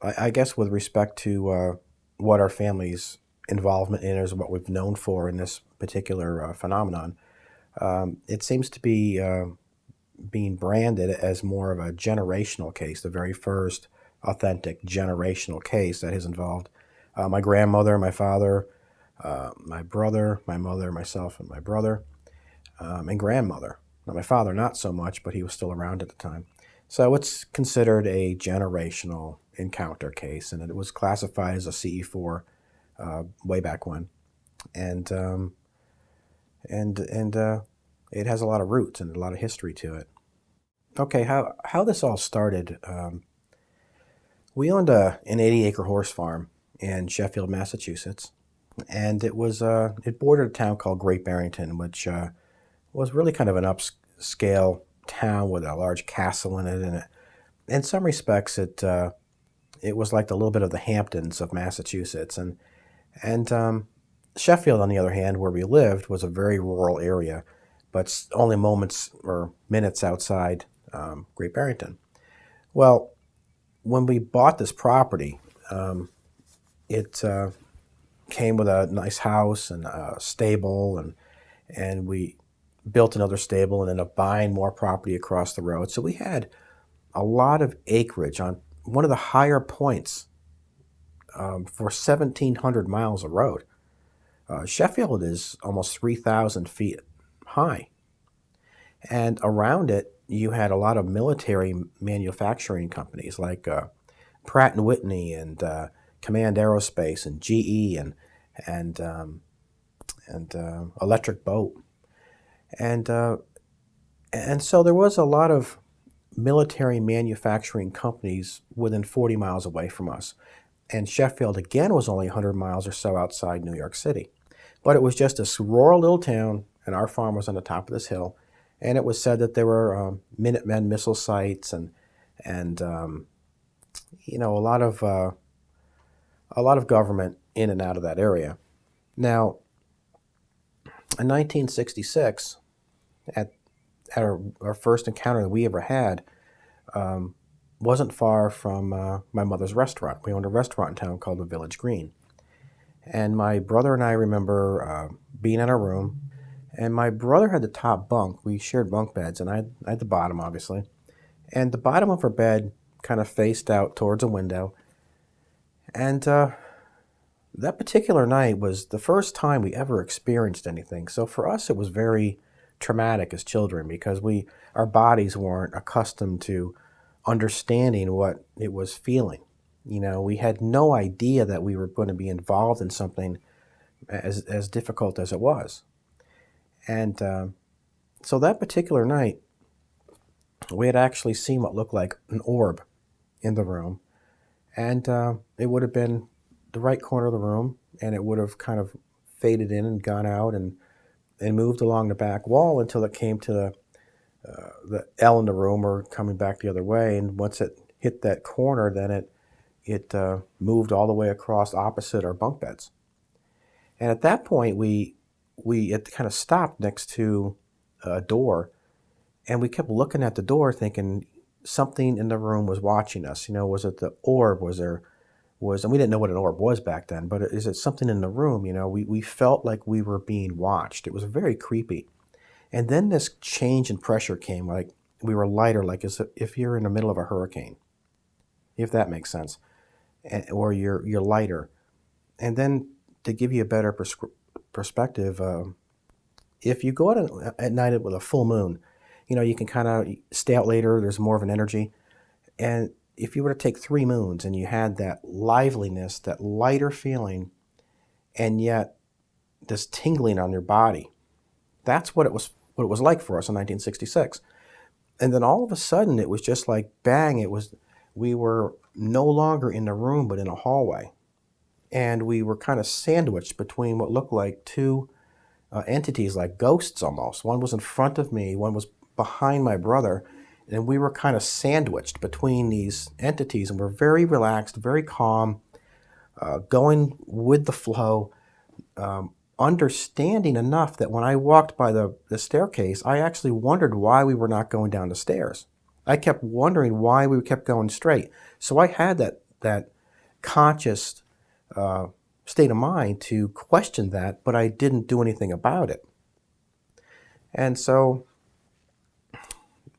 I guess with respect to what our family's involvement in is, what we've known for in this particular phenomenon, it seems to be being branded as more of a generational case, the very first authentic generational case that has involved my grandmother, my father, my brother, my mother, myself, and my brother, and grandmother. Now, my father, not so much, but he was still around at the time. So it's considered a generational encounter case, and it was classified as a CE4 way back when. And it has a lot of roots and a lot of history to it. Okay, how this all started, we owned an 80-acre horse farm in Sheffield, Massachusetts, and it bordered a town called Great Barrington, which was really kind of an upscale town with a large castle in it. And in some respects, it was like a little bit of the Hamptons of Massachusetts. And Sheffield, on the other hand, where we lived, was a very rural area, but only moments or minutes outside Great Barrington. Well, when we bought this property, it came with a nice house and a stable, and we built another stable and ended up buying more property across the road. So we had a lot of acreage on one of the higher points for 1,700 miles of road. Sheffield is almost 3,000 feet high. And around it, you had a lot of military manufacturing companies like Pratt& Whitney and Command Aerospace and GE and Electric Boat. And so there was a lot of military manufacturing companies within 40 miles away from us. And Sheffield, again, was only 100 miles or so outside New York City. But it was just this rural little town, and our farm was on the top of this hill. And it was said that there were Minutemen missile sites and a lot of government in and out of that area. Now, in 1966, at our first encounter that we ever had, wasn't far from my mother's restaurant. We owned a restaurant in town called the Village Green. And my brother and I remember being in our room, and my brother had the top bunk. We shared bunk beds, and I had the bottom, obviously. And the bottom of our bed kind of faced out towards a window. And that particular night was the first time we ever experienced anything. So for us, it was very traumatic as children because our bodies weren't accustomed to understanding what it was feeling. We had no idea that we were going to be involved in something as difficult as it was. And so that particular night, we had actually seen what looked like an orb in the room. And it would have been the right corner of the room, and it would have kind of faded in and gone out and moved along the back wall until it came to the L in the room or coming back the other way. And once it hit that corner, then it moved all the way across opposite our bunk beds. And at that point, we had kind of stopped next to a door, and we kept looking at the door thinking something in the room was watching us. Was it the orb? And we didn't know what an orb was back then, but is it something in the room? We felt like we were being watched. It was very creepy. And then this change in pressure came, like we were lighter, like as if you're in the middle of a hurricane, if that makes sense, or you're lighter. And then to give you a better perspective, if you go out at night with a full moon, you can kind of stay out later. There's more of an energy. And if you were to take 3 moons and you had that liveliness, that lighter feeling, and yet this tingling on your body, that's what it was like for us in 1966. And then all of a sudden, it was just like bang! We were no longer in the room, but in a hallway, and we were kind of sandwiched between what looked like two entities, like ghosts almost. One was in front of me, one was behind my brother, and we were kind of sandwiched between these entities, and we're very relaxed, very calm, going with the flow, understanding enough that when I walked by the staircase, I actually wondered why we were not going down the stairs. I kept wondering why we kept going straight. So I had that conscious state of mind to question that, but I didn't do anything about it. And so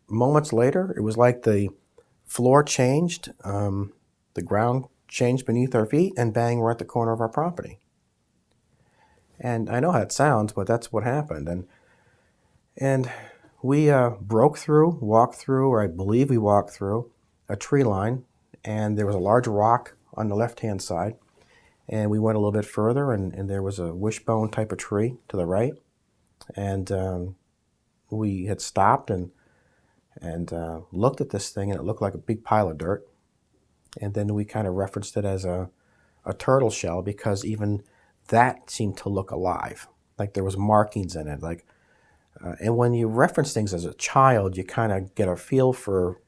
moments later, it was like the floor changed, the ground changed beneath our feet, and bang, we're at the corner of our property. And I know how it sounds, but that's what happened. And we walked through, or I believe we walked through, a tree line, and there was a large rock on the left-hand side. And we went a little bit further, and there was a wishbone type of tree to the right. And we had stopped and looked at this thing, and it looked like a big pile of dirt. And then we kind of referenced it as a turtle shell, because even that seemed to look alive, like there was markings in it. And when you reference things as a child, you kind of get a feel for,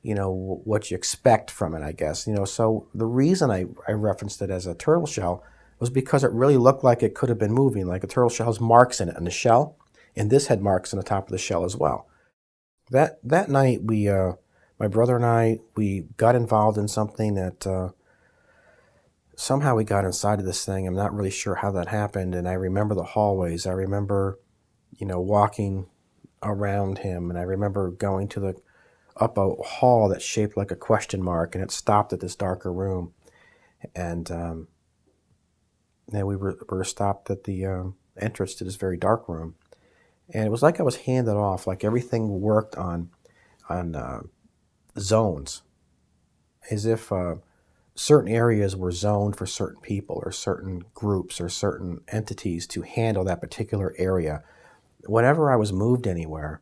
what you expect from it, I guess. So the reason I referenced it as a turtle shell was because it really looked like it could have been moving, like a turtle shell has marks in it in the shell, and this had marks on the top of the shell as well. That night, my brother and I, we got involved in something that somehow we got inside of this thing. I'm not really sure how that happened, and I remember the hallways. I remember, walking around him, and I remember going up a hall that's shaped like a question mark, and it stopped at this darker room. And then we were stopped at the entrance to this very dark room. And it was like I was handed off, like everything worked on zones, as if certain areas were zoned for certain people or certain groups or certain entities to handle that particular area. Whenever I was moved anywhere,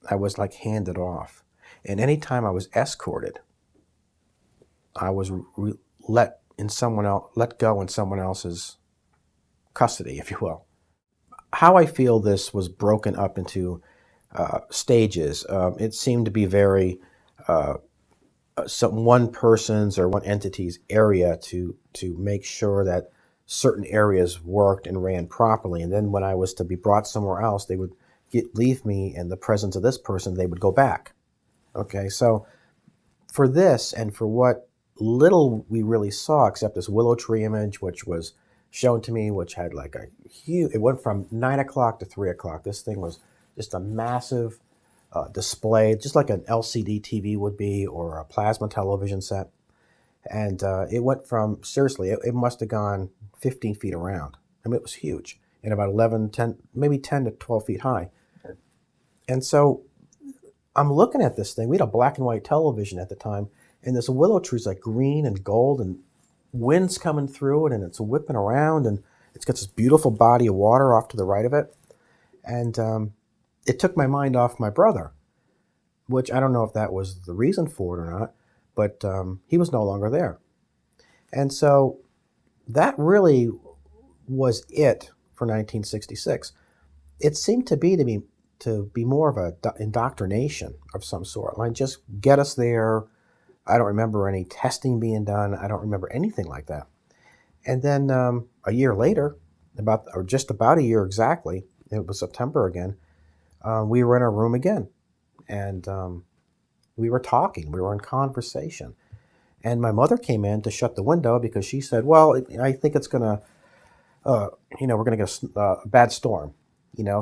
I was like handed off. And anytime I was escorted, I was let go in someone else's custody, if you will. How I feel this was broken up into stages. It seemed to be very one person's or one entity's area to make sure that certain areas worked and ran properly. And then when I was to be brought somewhere else, they would leave me in the presence of this person. They would go back. Okay, so for this and for what little we really saw, except this willow tree image, which was shown to me, which had like a huge, it went from 9 o'clock to 3 o'clock. This thing was just a massive display, just like an LCD TV would be, or a plasma television set. And it went from, seriously, it must have gone 15 feet around. I mean, it was huge, and about 10, maybe 10 to 12 feet high. And so I'm looking at this thing. We had a black and white television at the time, and this willow tree's like green and gold, and wind's coming through it, and it's whipping around, and it's got this beautiful body of water off to the right of it. And it took my mind off my brother, which I don't know if that was the reason for it or not, but he was no longer there. And so that really was it for 1966. It seemed to be more of a indoctrination of some sort. Like, just get us there. I don't remember any testing being done. I don't remember anything like that. And then a year later, just about a year exactly, it was September again, we were in our room again. And we were talking. We were in conversation. And my mother came in to shut the window because she said, well, I think it's going to, we're going to get a bad storm.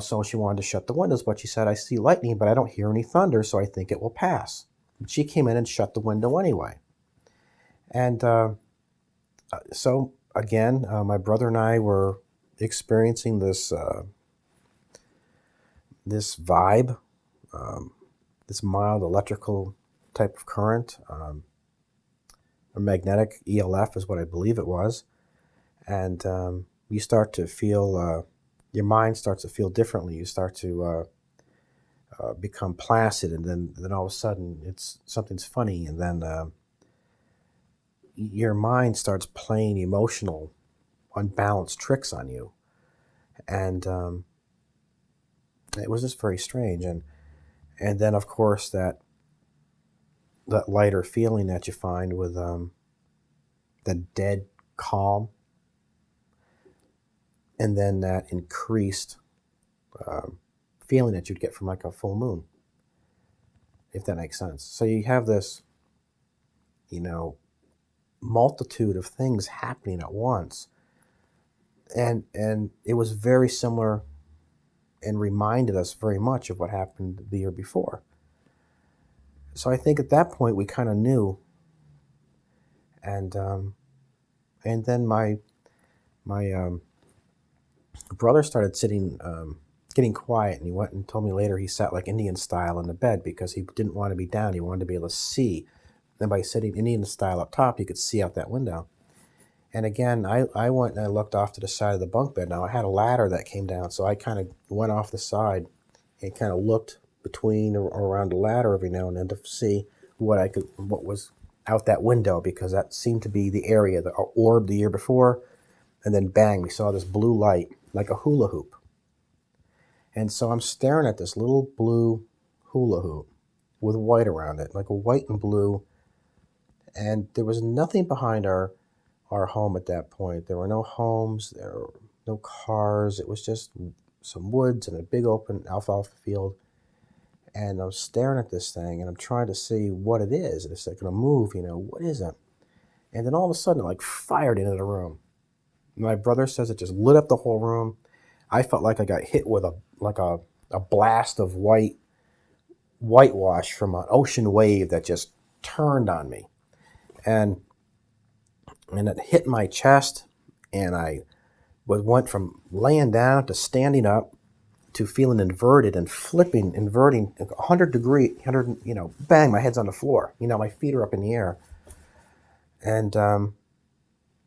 So she wanted to shut the windows, but she said, I see lightning, but I don't hear any thunder, so I think it will pass. And she came in and shut the window anyway. And so, again, my brother and I were experiencing this vibe, this mild electrical type of current, a magnetic ELF is what I believe it was. And you start to feel, your mind starts to feel differently. You start to become placid, and then all of a sudden something's funny, and then your mind starts playing emotional, unbalanced tricks on you. And it was just very strange. And then, of course, that lighter feeling that you find with the dead calm, and then that increased feeling that you'd get from like a full moon, if that makes sense. So you have this you know, multitude of things happening at once. And it was very similar and reminded us very much of what happened the year before. So I think at that point we kind of knew, and then my brother started sitting, getting quiet, and he went and told me later he sat like Indian style in the bed because he didn't want to be down. He wanted to be able to see. And by sitting Indian style up top, he could see out that window. And again, I went and I looked off to the side of the bunk bed. Now I had a ladder that came down, so I kind of went off the side and kind of looked between or around the ladder every now and then to see what was out that window, because that seemed to be the area, the orb the year before. And then bang, we saw this blue light like a hula hoop. And so I'm staring at this little blue hula hoop with white around it, like a white and blue. And there was nothing behind our home at that point. There were no homes, there were no cars. It was just some woods and a big open alfalfa field. And I'm staring at this thing and I'm trying to see what it is. And it's like going to move, what is it? And then all of a sudden it like fired into the room. My brother says it just lit up the whole room. I felt like I got hit with a blast of whitewash from an ocean wave that just turned on me. And it hit my chest, and I went from laying down to standing up to feeling inverted and inverting 100 degree, bang, my head's on the floor. My feet are up in the air. And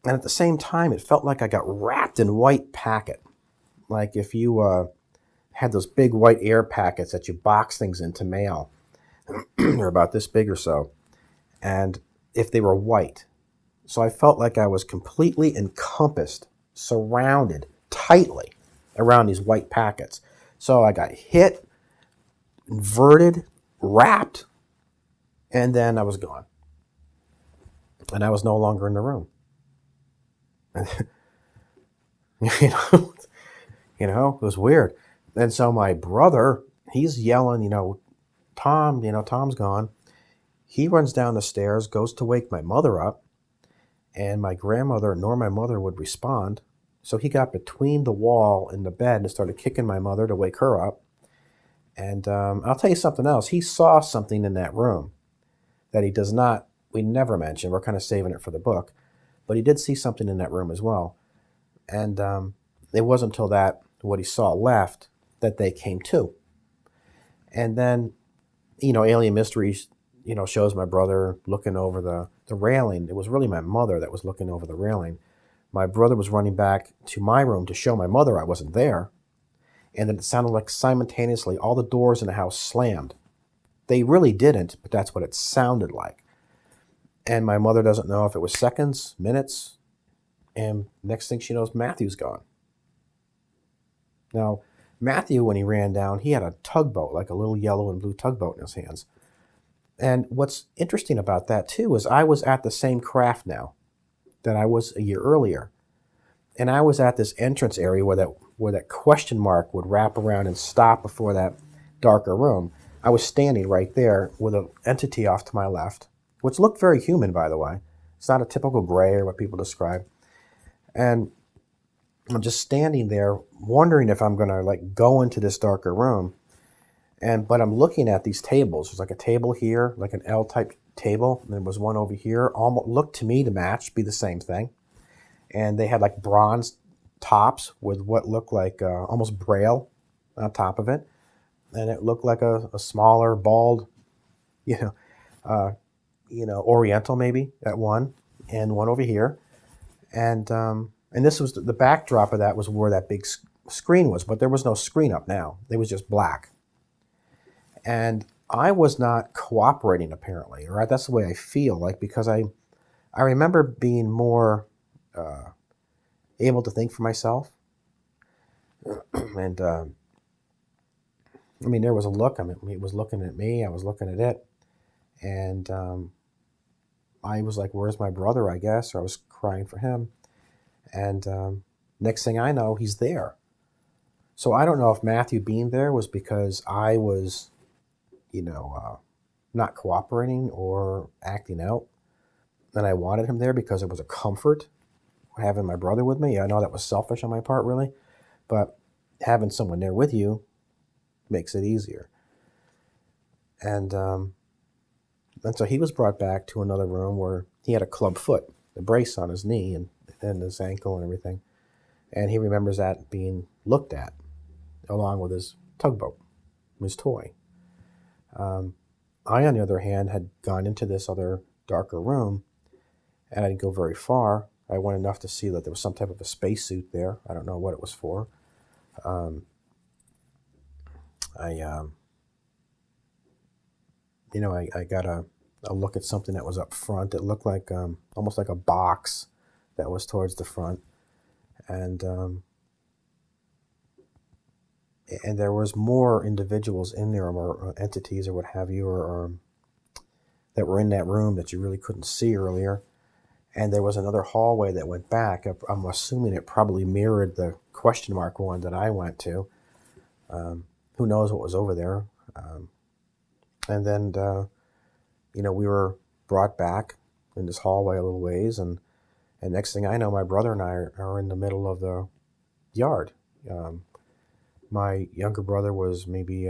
at the same time, it felt like I got wrapped in white packet. Like if you had those big white air packets that you box things into mail. They're about this big or so. And if they were white. So I felt like I was completely encompassed, surrounded tightly around these white packets. So I got hit, inverted, wrapped, and then I was gone. And I was no longer in the room. It was weird. And so my brother, he's yelling, Thom, Thom's gone. He runs down the stairs, goes to wake my mother up, and my grandmother nor my mother would respond. So he got between the wall and the bed and started kicking my mother to wake her up. And I'll tell you something else. He saw something in that room that we never mentioned. We're kind of saving it for the book. But he did see something in that room as well. And it wasn't until what he saw left that they came to. And then, Alien Mysteries, shows my brother looking over the railing. It was really my mother that was looking over the railing. My brother was running back to my room to show my mother I wasn't there. And then it sounded like simultaneously all the doors in the house slammed. They really didn't, but that's what it sounded like. And my mother doesn't know if it was seconds, minutes, and next thing she knows, Matthew's gone. Now, Matthew, when he ran down, he had a tugboat, like a little yellow and blue tugboat in his hands. And what's interesting about that, too, is I was at the same craft now that I was a year earlier. And I was at this entrance area where that question mark would wrap around and stop before that darker room. I was standing right there with an entity off to my left, which looked very human, by the way. It's not a typical gray or what people describe. And I'm just standing there wondering if I'm going to go into this darker room. But I'm looking at these tables. There's like a table here, like an L-type table. And there was one over here. Almost looked to me to match, be the same thing. And they had like bronze tops with what looked like almost braille on top of it. And it looked like a smaller, bald, Oriental maybe at one, and one over here. And this was the backdrop of that was where that big screen was, but there was no screen up now. It was just black. And I was not cooperating apparently, right? That's the way I feel, because I remember being more able to think for myself. And there was a look. It was looking at me. I was looking at it. And I was like, where's my brother, I guess? Or I was crying for him. And next thing I know, he's there. So I don't know if Matthew being there was because I was, not cooperating or acting out. and I wanted him there because it was a comfort having my brother with me. I know that was selfish on my part, really, but having someone there with you makes it easier. And so he was brought back to another room where he had a club foot, a brace on his knee and his ankle and everything. And he remembers that being looked at along with his tugboat, his toy. I, on the other hand, had gone into this other darker room, and I didn't go very far. I went enough to see that there was some type of a spacesuit there. I don't know what it was for. I got a look at something that was up front. It looked like almost like a box that was towards the front, and there was more individuals in there, or entities, or what have you, or that were in that room that you really couldn't see earlier. And there was another hallway that went back. I'm assuming it probably mirrored the question mark one that I went to. Who knows what was over there? And then, we were brought back in this hallway a little ways, and next thing I know, my brother and I are in the middle of the yard. My younger brother was maybe,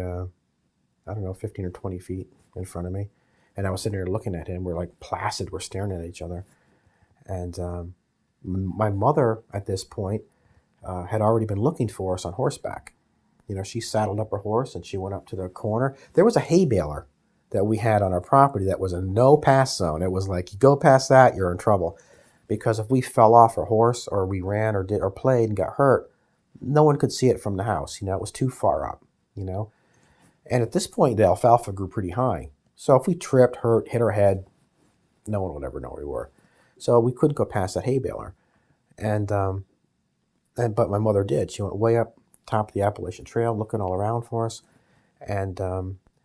15 or 20 feet in front of me, and I was sitting there looking at him. We're like placid. We're staring at each other. And my mother, at this point, had already been looking for us on horseback. She saddled up her horse and she went up to the corner. There was a hay baler that we had on our property that was a no-pass zone. It was like, you go past that, you're in trouble. Because if we fell off our horse or we ran or played and got hurt, no one could see it from the house. It was too far up, And at this point, the alfalfa grew pretty high. So if we tripped, hurt, hit our head, no one would ever know where we were. So we couldn't go past that hay baler. But my mother did. She went way up top of the Appalachian Trail, looking all around for us. And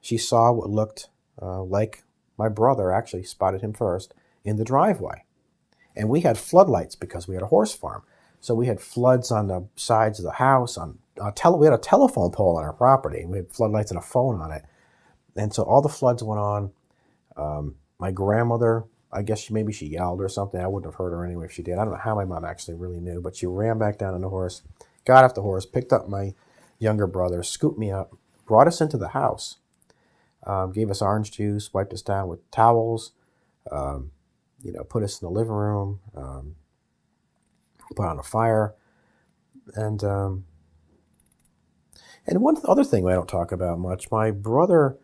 she saw what looked like my brother, actually spotted him first, in the driveway. And we had floodlights because we had a horse farm. So we had floods on the sides of the house. We had a telephone pole on our property. We had floodlights and a phone on it. And so all the floods went on. My grandmother, I guess maybe she yelled or something. I wouldn't have heard her anyway if she did. I don't know how my mom actually really knew, but she ran back down on the horse, got off the horse, picked up my younger brother, scooped me up, brought us into the house, gave us orange juice, wiped us down with towels, put us in the living room, put on a fire. And one other thing I don't talk about much, my brother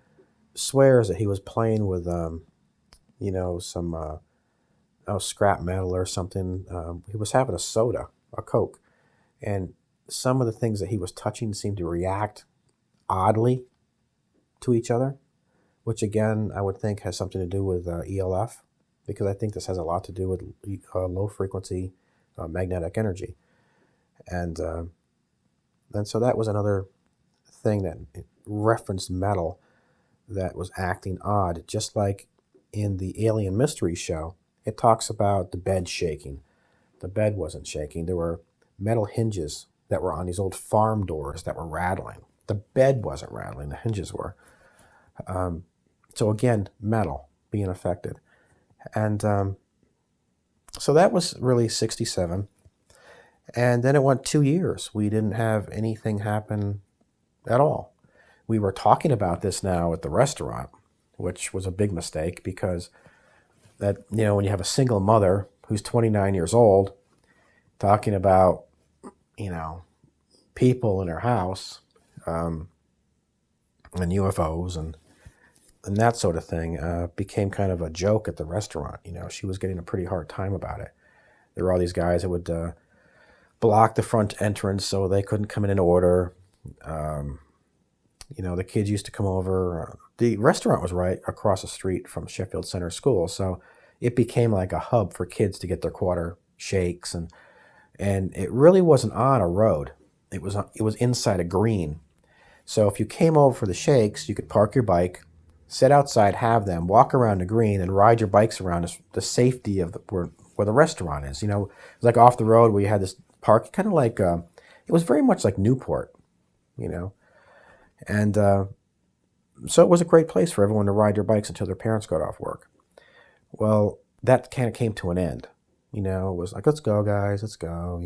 swears that he was playing with, some scrap metal or something. He was having a soda, a Coke, and some of the things that he was touching seemed to react oddly to each other, which again, I would think has something to do with ELF, because I think this has a lot to do with low frequency magnetic energy. And so that was another thing that referenced metal that was acting odd, just like in the Alien Mystery Show. It talks about the bed shaking. The bed wasn't shaking. There were metal hinges that were on these old farm doors that were rattling. The bed wasn't rattling, the hinges were. So again, metal being affected. And so that was really 67. And then it went 2 years. We didn't have anything happen at all. We were talking about this now at the restaurant, which was a big mistake, because that, when you have a single mother who's 29 years old talking about, people in her house, and UFOs and that sort of thing, became kind of a joke at the restaurant. She was getting a pretty hard time about it. There were all these guys that would block the front entrance so they couldn't come in and order. The kids used to come over. The restaurant was right across the street from Sheffield Center School, so it became like a hub for kids to get their quarter shakes, and it really wasn't on a road. It was inside a green. So if you came over for the shakes, you could park your bike, sit outside, have them, walk around the green, and ride your bikes around the safety of where the restaurant is. It was like off the road where you had this park, kind of like, it was very much like Newport, And so it was a great place for everyone to ride their bikes until their parents got off work. Well, that kind of came to an end. It was like, let's go, guys, let's go.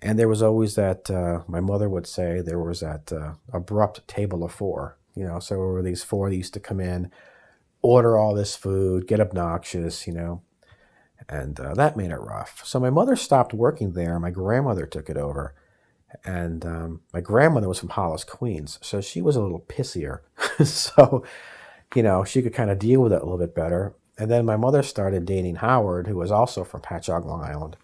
And there was always that, my mother would say, there was that abrupt table of four. So there were these four that used to come in, order all this food, get obnoxious. And that made it rough. So my mother stopped working there. My grandmother took it over. And my grandmother was from Hollis, Queens. So she was a little pissier. So, she could kind of deal with it a little bit better. And then my mother started dating Howard, who was also from Patchogue, Long Island.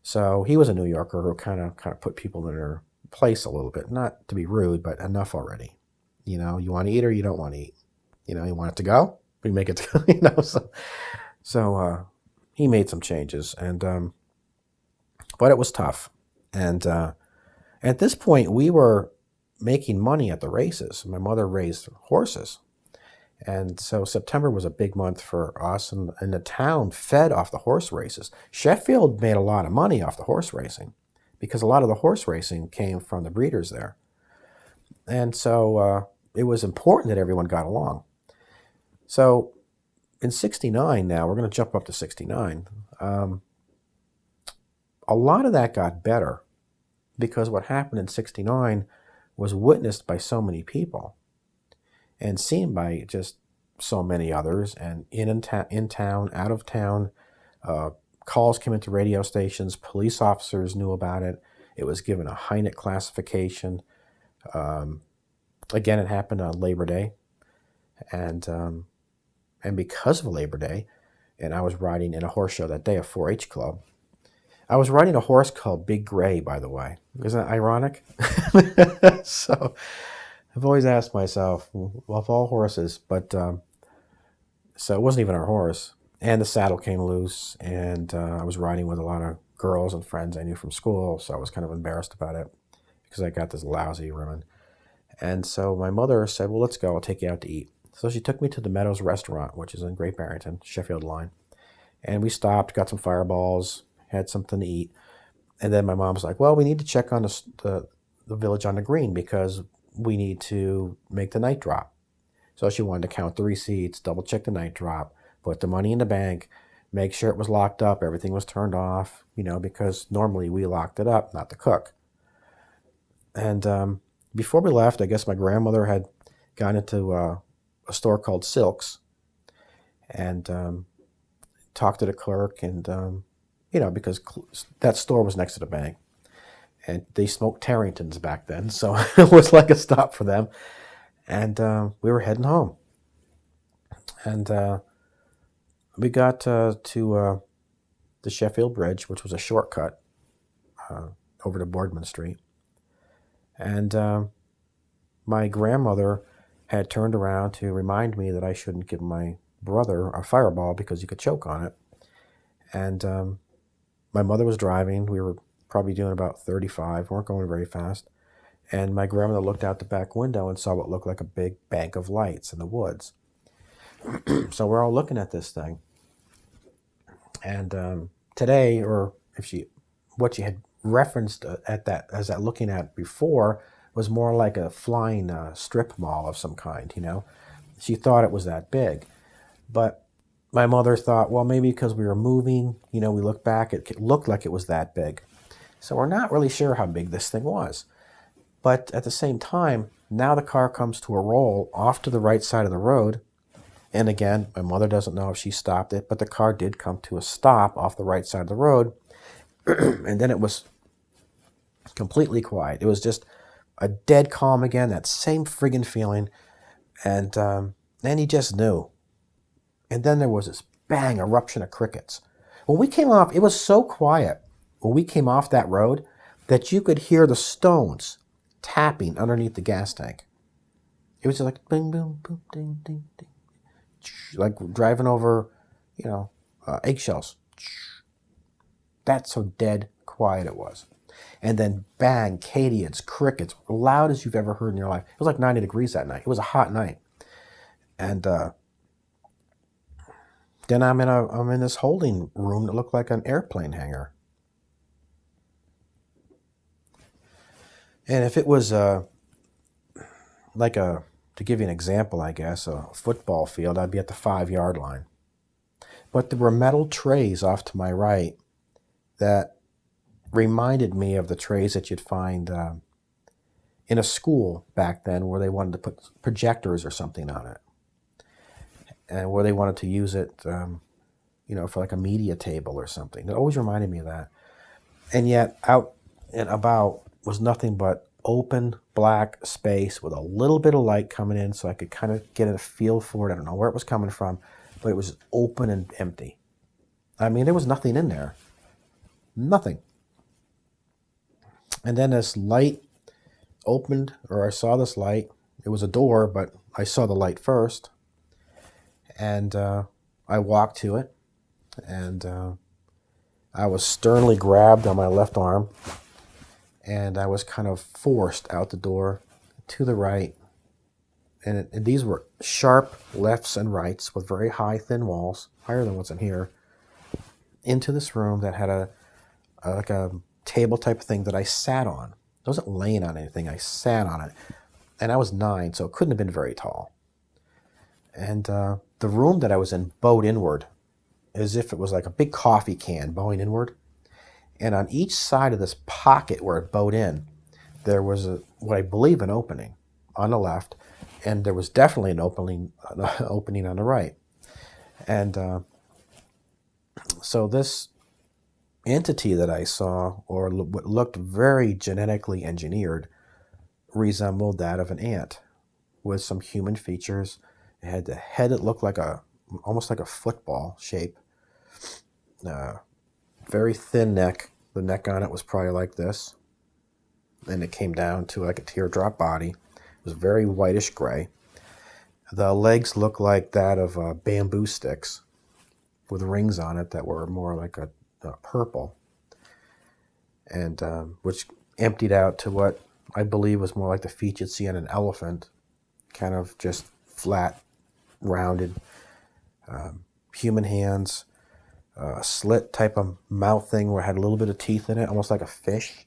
So he was a New Yorker who kind of put people in their place a little bit. Not to be rude, but enough already. You want to eat or you don't want to eat. You want it to go? We make it to go, So he made some changes, and but it was tough. And at this point, we were making money at the races. My mother raised horses. And so September was a big month for us, and the town fed off the horse races. Sheffield made a lot of money off the horse racing because a lot of the horse racing came from the breeders there. And so it was important that everyone got along. So in 69 now, we're going to jump up to 69. A lot of that got better because what happened in 69 was witnessed by so many people and seen by just so many others, and in town, out of town. Calls came into radio stations. Police officers knew about it. It was given a Heineck classification. Again, it happened on Labor Day, and because of Labor Day, and I was riding in a horse show that day, a 4-H club. I was riding a horse called Big Gray, by the way. Isn't that ironic? So I've always asked myself, of all horses, but so it wasn't even our horse. And the saddle came loose, and I was riding with a lot of girls and friends I knew from school, so I was kind of embarrassed about it because I got this lousy ribbon. And so my mother said, well, let's go. I'll take you out to eat. So she took me to the Meadows Restaurant, which is in Great Barrington, Sheffield line. And we stopped, got some fireballs, had something to eat. And then my mom was like, well, we need to check on the village on the green because we need to make the night drop. So she wanted to count the receipts, double check the night drop, put the money in the bank, make sure it was locked up, everything was turned off, because normally we locked it up, not the cook. And before we left, I guess my grandmother had gone into a store called Silks and talked to the clerk, and because that store was next to the bank, and they smoked Tarringtons back then, so it was like a stop for them. And we were heading home, and we got to the Sheffield Bridge, which was a shortcut over to Boardman Street, and my grandmother had turned around to remind me that I shouldn't give my brother a fireball because he could choke on it. And my mother was driving. We were probably doing about 35. We weren't going very fast. And my grandmother looked out the back window and saw what looked like a big bank of lights in the woods. So we're all looking at this thing. And today, or what she had referenced at that, as that looking at before, was more like a flying strip mall of some kind, She thought it was that big. But my mother thought, well, maybe because we were moving, we looked back, it looked like it was that big. So we're not really sure how big this thing was. But at the same time, now the car comes to a roll off to the right side of the road. And again, my mother doesn't know if she stopped it, but the car did come to a stop off the right side of the road. And then it was completely quiet. It was just a dead calm again, that same friggin' feeling. And then he just knew. And then there was this bang, eruption of crickets. When we came off, it was so quiet when we came off that road that you could hear the stones tapping underneath the gas tank. It was just like bing, boom, boom, ding, ding, ding. Like driving over, eggshells. That's how dead quiet it was. And then bang, katydids, crickets, loud as you've ever heard in your life. It was like 90 degrees that night. It was a hot night. And then I'm in this holding room that looked like an airplane hangar. And if it was to give you an example, I guess, a football field, I'd be at the 5-yard line. But there were metal trays off to my right that reminded me of the trays that you'd find in a school back then where they wanted to put projectors or something on it, and where they wanted to use it, for like a media table or something. It always reminded me of that. And yet out and about was nothing but open black space with a little bit of light coming in so I could kind of get a feel for it. I don't know where it was coming from, but it was open and empty. I mean, there was nothing in there. Nothing. And then this light opened, or I saw this light. It was a door, but I saw the light first. And I walked to it, and I was sternly grabbed on my left arm, and I was kind of forced out the door to the right. And these were sharp lefts and rights with very high, thin walls, higher than what's in here, into this room that had like a table type of thing that I sat on. I wasn't laying on anything. I sat on it. And I was 9, so it couldn't have been very tall. And the room that I was in bowed inward, as if it was like a big coffee can bowing inward. And on each side of this pocket where it bowed in, there was what I believe an opening on the left, and there was definitely an opening on the right. And so this entity that I saw, or what looked very genetically engineered, resembled that of an ant with some human features. It had the head that looked like almost like a football shape. Very thin neck. The neck on it was probably like this. And it came down to like a teardrop body. It was very whitish gray. The legs looked like that of bamboo sticks with rings on it that were more like a purple. And which emptied out to what I believe was more like the feet you'd see on an elephant. Kind of just flat, rounded, human hands. A slit type of mouth thing where it had a little bit of teeth in it, almost like a fish.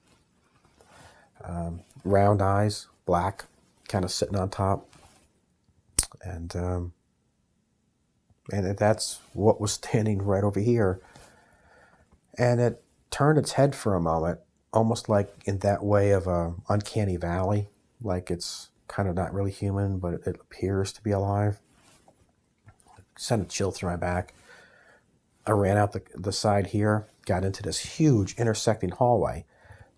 Round eyes, black, kind of sitting on top. And that's what was standing right over here. And it turned its head for a moment, almost like in that way of a uncanny valley, like it's kind of not really human, but it appears to be alive. It sent a chill through my back. I ran out the side here, got into this huge intersecting hallway,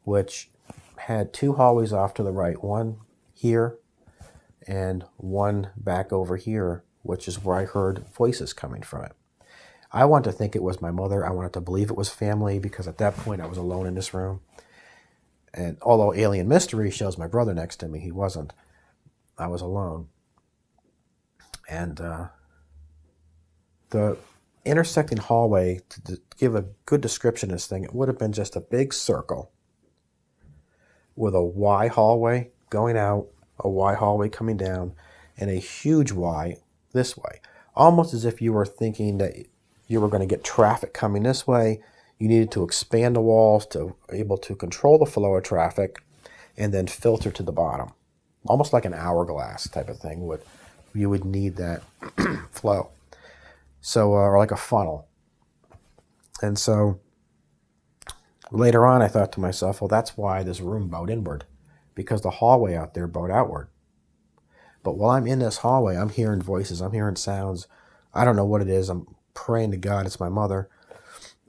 which had 2 hallways off to the right, one here and one back over here, which is where I heard voices coming from it. I wanted to think it was my mother. I wanted to believe it was family because at that point I was alone in this room. And although Alien Mystery shows my brother next to me, he wasn't. I was alone. And the intersecting hallway, to give a good description of this thing, it would have been just a big circle with a Y hallway going out, a Y hallway coming down, and a huge Y this way. Almost as if you were thinking that you were going to get traffic coming this way. You needed to expand the walls to be able to control the flow of traffic and then filter to the bottom. Almost like an hourglass type of thing. You would need that flow. So, or like a funnel. And so later on I thought to myself, well, that's why this room bowed inward, because the hallway out there bowed outward. But while I'm in this hallway, I'm hearing voices, I'm hearing sounds. I don't know what it is. I'm praying to God it's my mother.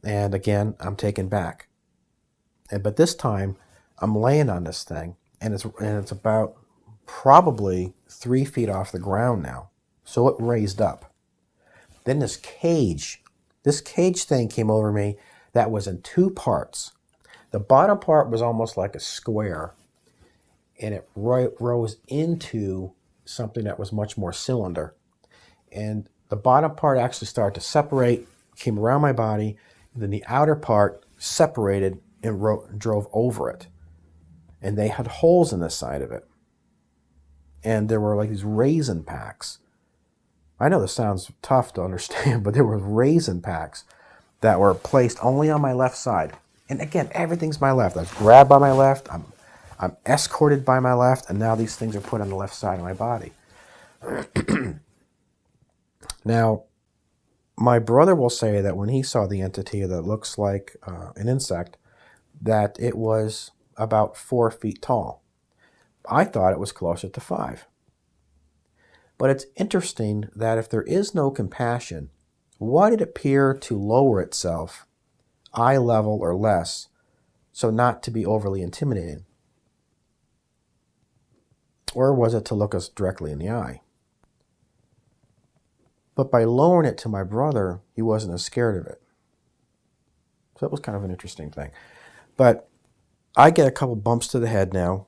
And again, I'm taken back. But this time, I'm laying on this thing, and it's about probably 3 feet off the ground now. So it raised up. Then this cage thing came over me that was in 2 parts. The bottom part was almost like a square, and it rose into something that was much more cylinder. And the bottom part actually started to separate, came around my body, and then the outer part separated and drove over it. And they had holes in the side of it. And there were like these raisin packs. I know this sounds tough to understand, but there were raisin packs that were placed only on my left side. And again, everything's my left. I was grabbed by my left. I'm escorted by my left, and now these things are put on the left side of my body. Now, My brother will say that when he saw the entity that looks like an insect, that it was about 4 feet tall. I thought it was closer to 5. But it's interesting that if there is no compassion, why did it appear to lower itself eye level or less, so not to be overly intimidating? Or was it to look us directly in the eye? But by lowering it to my brother, he wasn't as scared of it. So that was kind of an interesting thing. But I get a couple bumps to the head now,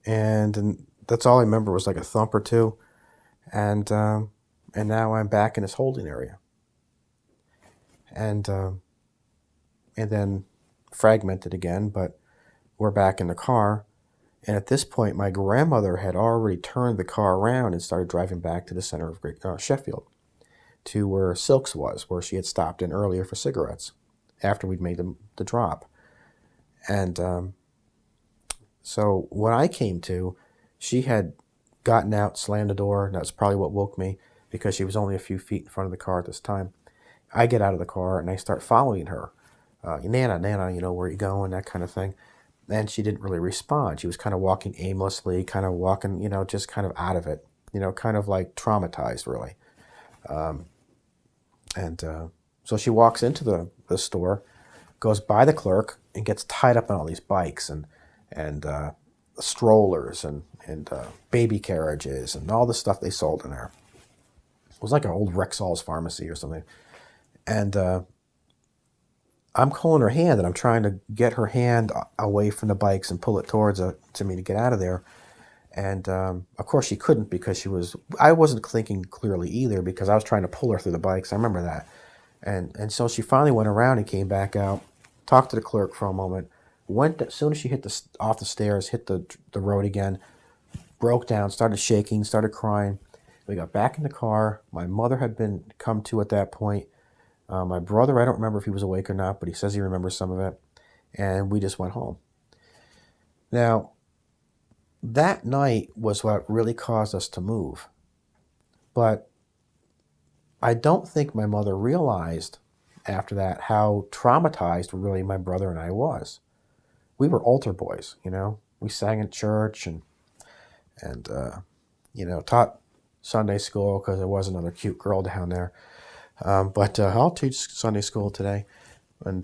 and that's all I remember was like a thump or two, and now I'm back in this holding area, and then fragmented again. But we're back in the car, and at this point, my grandmother had already turned the car around and started driving back to the center of Sheffield, to where Silks was, where she had stopped in earlier for cigarettes after we'd made the drop. And so when I came to, she had gotten out, slammed the door, and that's probably what woke me, because she was only a few feet in front of the car at this time. I get out of the car and I start following her. Nana, Nana, where are you going, that kind of thing. And she didn't really respond. She was kind of walking aimlessly, kind of walking, just kind of out of it, kind of like traumatized, really. So she walks into the store, goes by the clerk, and gets tied up on all these bikes and strollers and baby carriages and all the stuff they sold in there. It was like an old Rexall's pharmacy or something. And I'm calling her hand, and I'm trying to get her hand away from the bikes and pull it towards to me to get out of there. And of course she couldn't, because I wasn't thinking clearly either, because I was trying to pull her through the bikes. I remember that. And so she finally went around and came back out, talked to the clerk for a moment, as soon as she hit off the stairs, hit the road again, broke down, started shaking, started crying. We got back in the car. My mother had come to at that point. My brother, I don't remember if he was awake or not, but he says he remembers some of it. And we just went home. Now, that night was what really caused us to move. But I don't think my mother realized after that how traumatized really my brother and I was. We were altar boys, We sang in church and taught Sunday school, because there was another cute girl down there. But I'll teach Sunday school today. And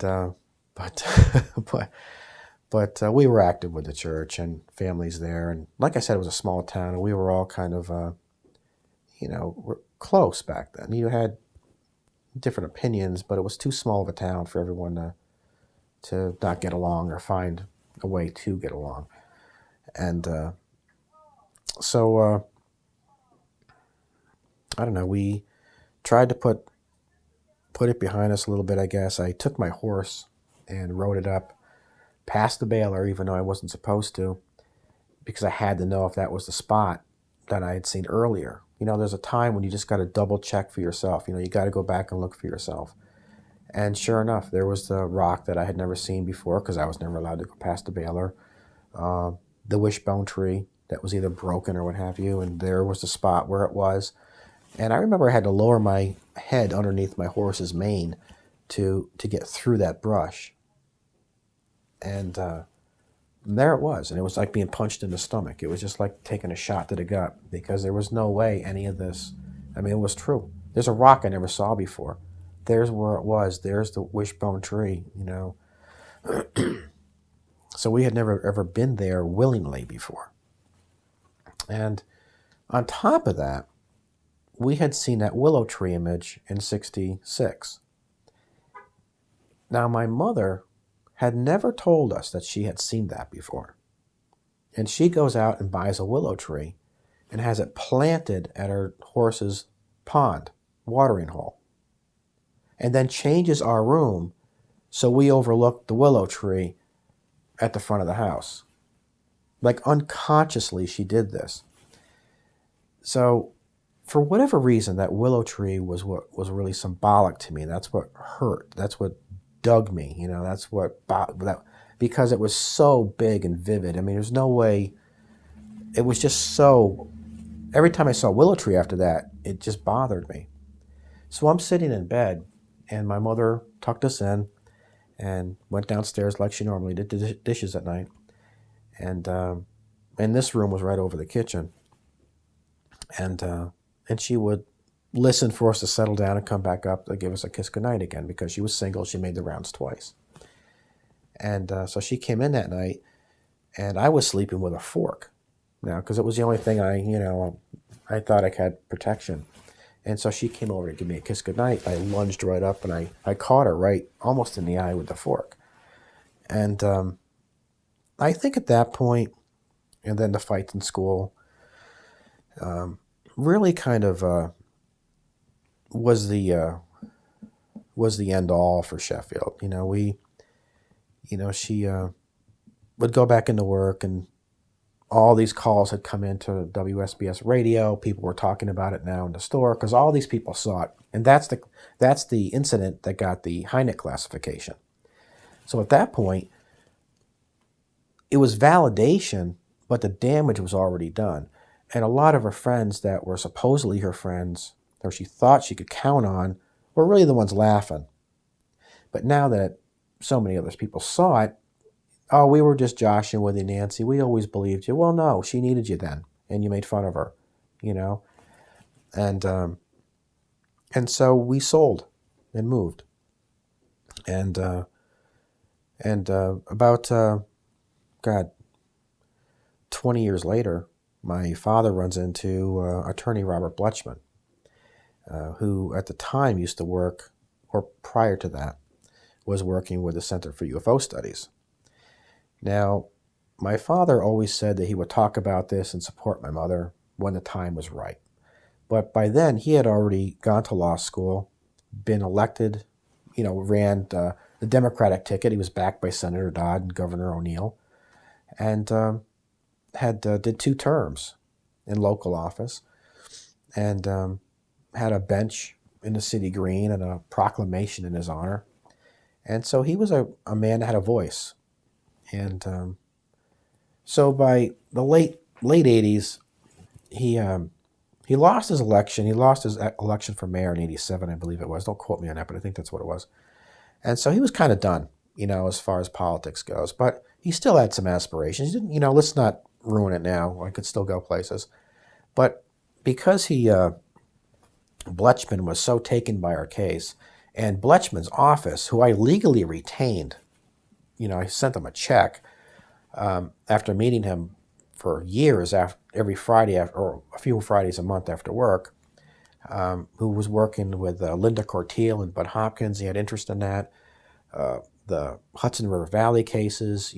but we were active with the church and families there. And like I said, it was a small town, and we were all kind of, we're close back then. You had different opinions, but it was too small of a town for everyone to not get along or find a way to get along. And so I don't know, we tried to put it behind us a little bit, I guess. I took my horse and rode it up past the baler, even though I wasn't supposed to, because I had to know if that was the spot that I had seen earlier. There's a time when you just got to double check for yourself. You got to go back and look for yourself. And sure enough, there was the rock that I had never seen before, because I was never allowed to go past the baler. The wishbone tree that was either broken or what have you, and there was the spot where it was. And I remember I had to lower my head underneath my horse's mane to get through that brush. And there it was. And it was like being punched in the stomach. It was just like taking a shot to the gut, because there was no way any of this, it was true. There's a rock I never saw before. There's where it was. There's the wishbone tree, So we had never ever been there willingly before. And on top of that, we had seen that willow tree image in '66. Now, my mother had never told us that she had seen that before. And she goes out and buys a willow tree and has it planted at her horse's pond, watering hole, and then changes our room so we overlook the willow tree at the front of the house. Like, unconsciously, she did this. So, for whatever reason, that willow tree was what was really symbolic to me. That's what hurt. That's what dug me. That's what, because it was so big and vivid. There's no way. It was just so. Every time I saw willow tree after that, it just bothered me. So I'm sitting in bed, and my mother tucked us in and went downstairs like she normally did, did dishes at night. And this room was right over the kitchen. And she would listen for us to settle down and come back up to give us a kiss goodnight again, because she was single. She made the rounds twice. And so she came in that night, and I was sleeping with a fork now, because it was the only thing I thought I had protection. And so she came over to give me a kiss goodnight. I lunged right up, and I caught her right almost in the eye with the fork. And I think at that point, and then the fights in school, really kind of was the end all for Sheffield. She would go back into work, and all these calls had come into WSBS radio. People were talking about it now in the store because all these people saw it, and that's the incident that got the Hynek classification. So at that point, it was validation, but the damage was already done. And a lot of her friends that were supposedly her friends, or she thought she could count on, were really the ones laughing. But now that so many other people saw it, oh, we were just joshing with you, Nancy. We always believed you. Well, no, she needed you then, and you made fun of her, And so we sold and moved. And about 20 years later, my father runs into attorney Robert Bletchman, who at the time used to work, or prior to that, was working with the Center for UFO Studies. Now, my father always said that he would talk about this and support my mother when the time was right. But by then, he had already gone to law school, been elected, ran the Democratic ticket. He was backed by Senator Dodd and Governor O'Neill, and did 2 terms in local office, and had a bench in the city green and a proclamation in his honor. And so he was a man that had a voice. And so by the late 80s, he lost his election. He lost his election for mayor in 87, I believe it was. Don't quote me on that, but I think that's what it was. And so he was kind of done, as far as politics goes. But he still had some aspirations. He didn't, let's not ruin it now. I could still go places. But because Bletchman was so taken by our case, and Bletchman's office, who I legally retained, I sent him a check after meeting him for years, every Friday, or a few Fridays a month after work, who was working with Linda Corteil and Bud Hopkins. He had interest in that. The Hudson River Valley cases,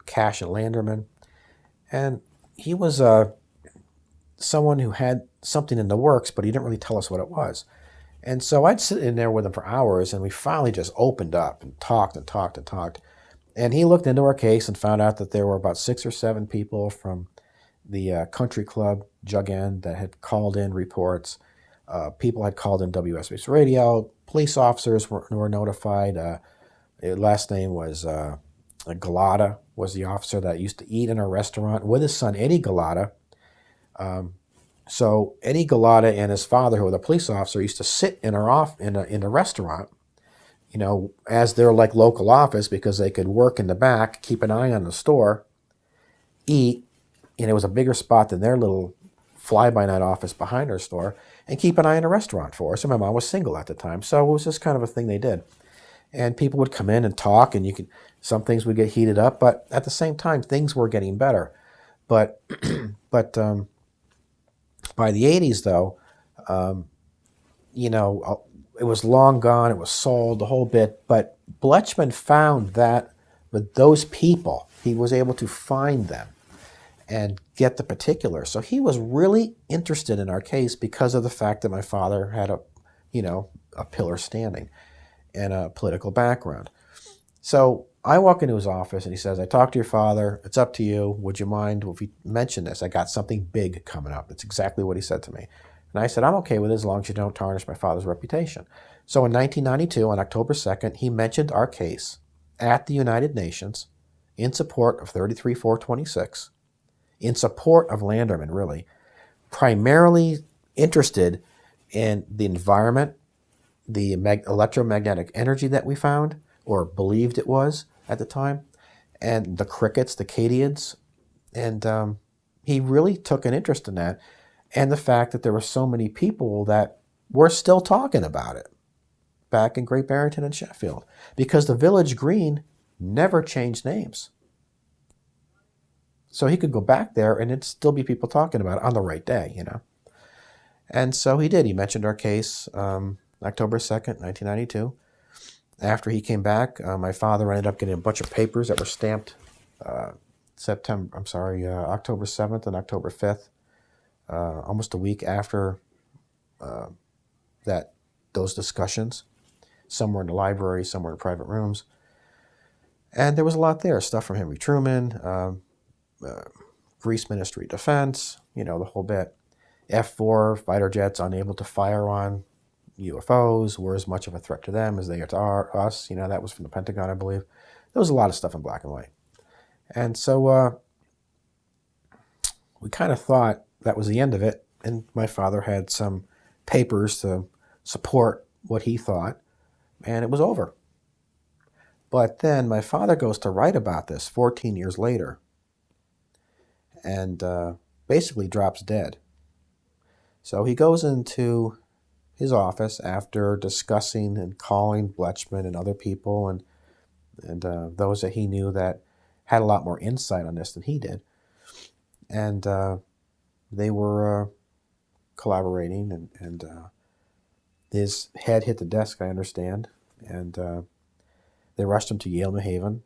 Cash and Landerman. And he was someone who had something in the works, but he didn't really tell us what it was. And so I'd sit in there with him for hours, and we finally just opened up and talked and talked and talked. And he looked into our case and found out that there were about 6 or 7 people from the country club, Jug End, that had called in reports. People had called in WSBS radio. Police officers were notified. Last name was Galata, was the officer that used to eat in our restaurant with his son, Eddie Galata. So Eddie Galata and his father, who was a police officer, used to sit in the restaurant, as their local office, because they could work in the back, keep an eye on the store, eat, and it was a bigger spot than their little fly-by-night office behind our store, and keep an eye on the restaurant for us. And my mom was single at the time, so it was just kind of a thing they did. And people would come in and talk, and some things would get heated up, but at the same time, things were getting better. But by the 80s, though, it was long gone. It was sold, the whole bit. But Bletchman found that with those people, he was able to find them and get the particulars. So he was really interested in our case because of the fact that my father had a pillar standing and a political background. So I walk into his office and he says, I talked to your father. It's up to you. Would you mind if we mention this? I got something big coming up. That's exactly what he said to me. And I said, I'm okay with it as long as you don't tarnish my father's reputation. So in 1992, on October 2nd, he mentioned our case at the United Nations in support of 33-426, in support of Landerman, really, primarily interested in the environment the electromagnetic energy that we found, or believed it was at the time, and the crickets, the katydids. And he really took an interest in that, and the fact that there were so many people that were still talking about it back in Great Barrington and Sheffield, because the village green never changed names. So he could go back there and it'd still be people talking about it on the right day, you know. And so he did. He mentioned our case October 2nd, 1992. After he came back, my father ended up getting a bunch of papers that were stamped October 7th and October 5th, almost a week after those discussions. Some were in the library, some were in private rooms. And there was a lot there, stuff from Henry Truman, Greece Ministry of Defense, you know, the whole bit. F-4 fighter jets unable to fire on UFOs, were as much of a threat to them as they are to us. You know, that was from the Pentagon, I believe. There was a lot of stuff in black and white. And so we kind of thought that was the end of it. And my father had some papers to support what he thought, and it was over. But then my father goes to write about this 14 years later and basically drops dead. So he goes into his office after discussing and calling Bletchman and other people and those that he knew that had a lot more insight on this than he did. And they were collaborating, and his head hit the desk, I understand, and they rushed him to Yale, New Haven,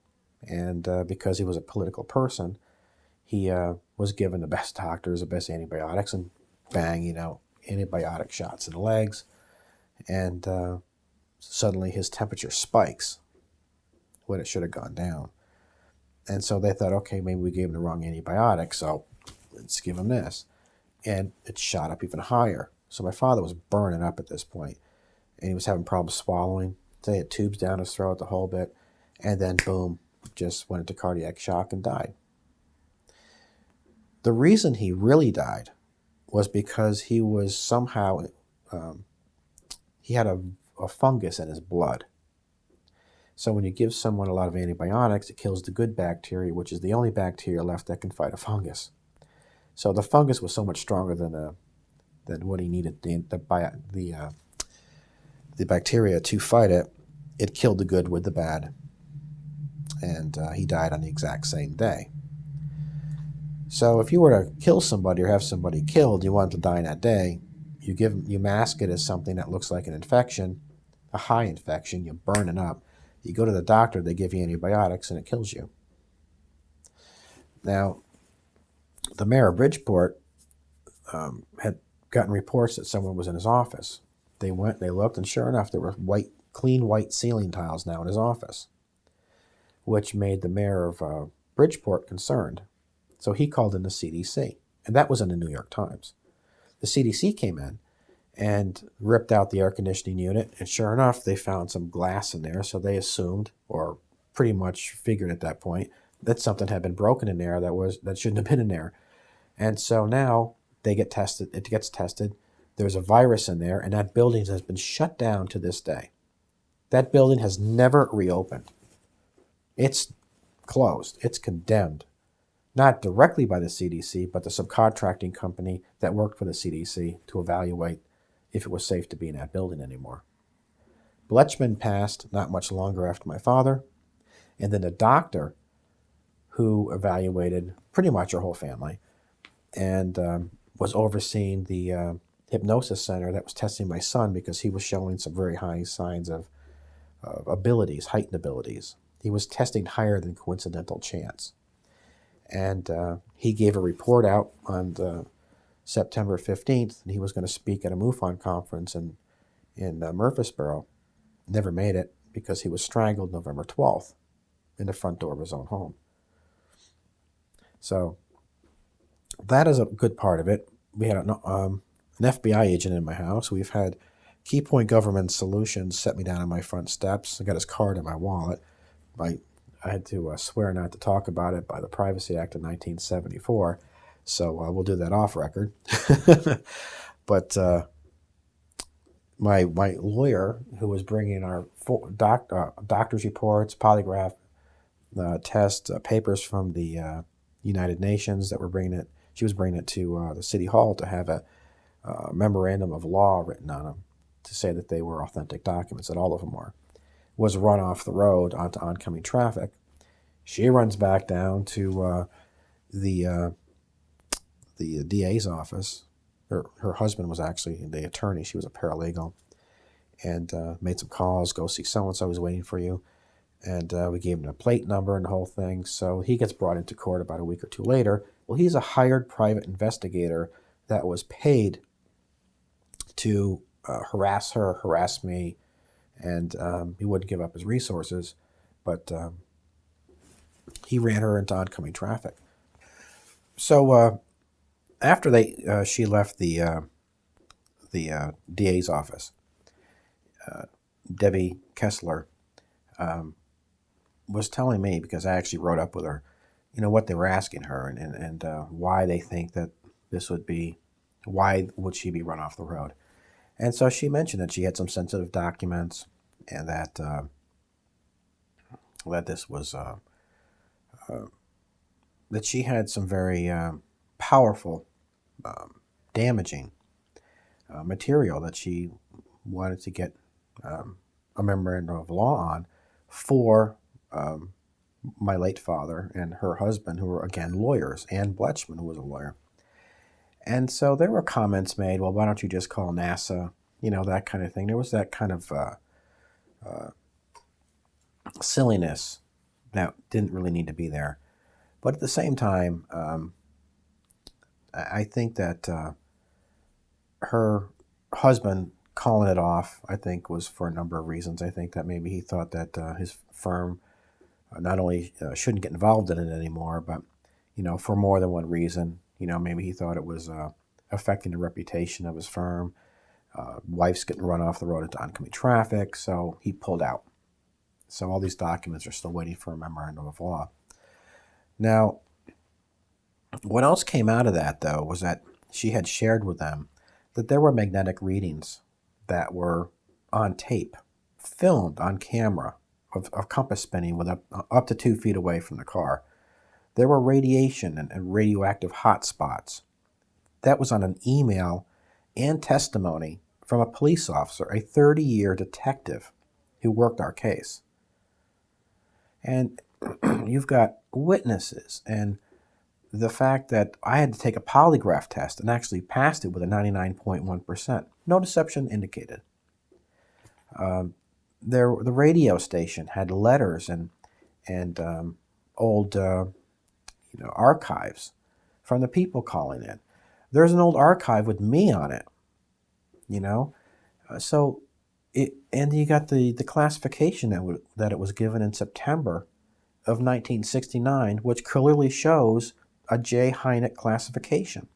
and because he was a political person, he was given the best doctors, the best antibiotics, and bang, you know, antibiotic shots in the legs, and suddenly his temperature spikes when it should have gone down. And so they thought, okay, maybe we gave him the wrong antibiotic, so let's give him this. And it shot up even higher. So my father was burning up at this point, and he was having problems swallowing. They had tubes down his throat, the whole bit, and then boom, just went into cardiac shock and died. The reason he really died was because he was somehow, he had a fungus in his blood. So when you give someone a lot of antibiotics, it kills the good bacteria, which is the only bacteria left that can fight a fungus. So the fungus was so much stronger than what he needed, the bacteria to fight it. It killed the good with the bad, and he died on the exact same day. So if you were to kill somebody or have somebody killed, you want them to die that day, you mask it as something that looks like an infection, a high infection, you burn it up. You go to the doctor, they give you antibiotics, and it kills you. Now, the mayor of Bridgeport had gotten reports that someone was in his office. They went, they looked, and sure enough, there were clean white ceiling tiles now in his office, which made the mayor of Bridgeport concerned. So he called in the CDC, and that was in the New York Times. The CDC came in and ripped out the air conditioning unit, and sure enough, they found some glass in there, so they assumed, or pretty much figured at that point, that something had been broken in there that shouldn't have been in there. And so now they get tested, it gets tested, there's a virus in there, and that building has been shut down to this day. That building has never reopened. It's closed, it's condemned. Not directly by the CDC, but the subcontracting company that worked for the CDC to evaluate if it was safe to be in that building anymore. Bletchman passed not much longer after my father, and then the doctor who evaluated pretty much our whole family and was overseeing the hypnosis center that was testing my son because he was showing some very high signs of abilities, heightened abilities. He was testing higher than coincidental chance. And he gave a report out on September 15th, and he was going to speak at a MUFON conference in Murfreesboro. Never made it because he was strangled November 12th in the front door of his own home. So that is a good part of it. We had an FBI agent in my house. We've had Key Point Government Solutions set me down on my front steps. I got his card in my wallet. I had to swear not to talk about it by the Privacy Act of 1974, so we'll do that off record. But my lawyer, who was bringing our doctor's reports, polygraph test papers from the United Nations that were bringing it. She was bringing it to the city hall to have a memorandum of law written on them to say that they were authentic documents, that all of them were. Was run off the road onto oncoming traffic. She runs back down to the DA's office. Her husband was actually the attorney. She was a paralegal, and made some calls. Go see so and so. He's waiting for you. And we gave him a plate number and the whole thing. So he gets brought into court about a week or two later. Well, he's a hired private investigator that was paid to harass her, harass me, and he wouldn't give up his resources, but he ran her into oncoming traffic. So after she left the DA's office, Debbie Kessler was telling me, because I actually wrote up with her, what they were asking her and why they think that this would be, why would she be run off the road. And so she mentioned that she had some sensitive documents, and that this was that she had some very powerful, damaging material that she wanted to get a memorandum of law on for my late father and her husband, who were, again, lawyers, Ann Bletchman, who was a lawyer. And so there were comments made, well, why don't you just call NASA, that kind of thing. There was that kind of silliness that didn't really need to be there. But at the same time, I think that her husband calling it off, I think, was for a number of reasons. I think that maybe he thought that his firm not only shouldn't get involved in it anymore, but, for more than one reason. Maybe he thought it was affecting the reputation of his firm. Wife's getting run off the road into oncoming traffic, so he pulled out. So all these documents are still waiting for a memorandum of law. Now, what else came out of that, though, was that she had shared with them that there were magnetic readings that were on tape, filmed on camera, of compass spinning with up to 2 feet away from the car. There were radiation and radioactive hot spots. That was on an email and testimony from a police officer, a 30-year detective who worked our case. And you've got witnesses, and the fact that I had to take a polygraph test and actually passed it with a 99.1%. No deception indicated. The radio station had letters and old archives from the people calling in. There's an old archive with me on it, So and you got the classification that it was given in September of 1969, which clearly shows a J. Hynek classification.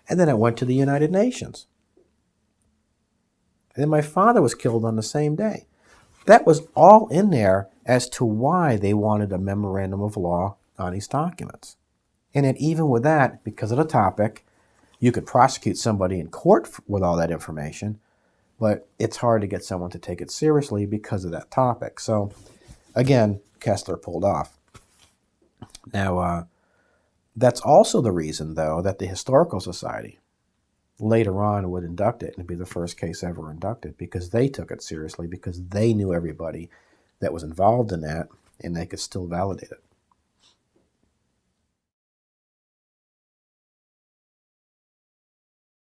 And then it went to the United Nations. And then my father was killed on the same day. That was all in there as to why they wanted a memorandum of law on these documents. And then even with that, because of the topic, you could prosecute somebody in court with all that information, but it's hard to get someone to take it seriously because of that topic. So, again, Kessler pulled off. Now, that's also the reason, though, that the Historical Society later on would induct it and be the first case ever inducted, because they took it seriously, because they knew everybody that was involved in that, and they could still validate it.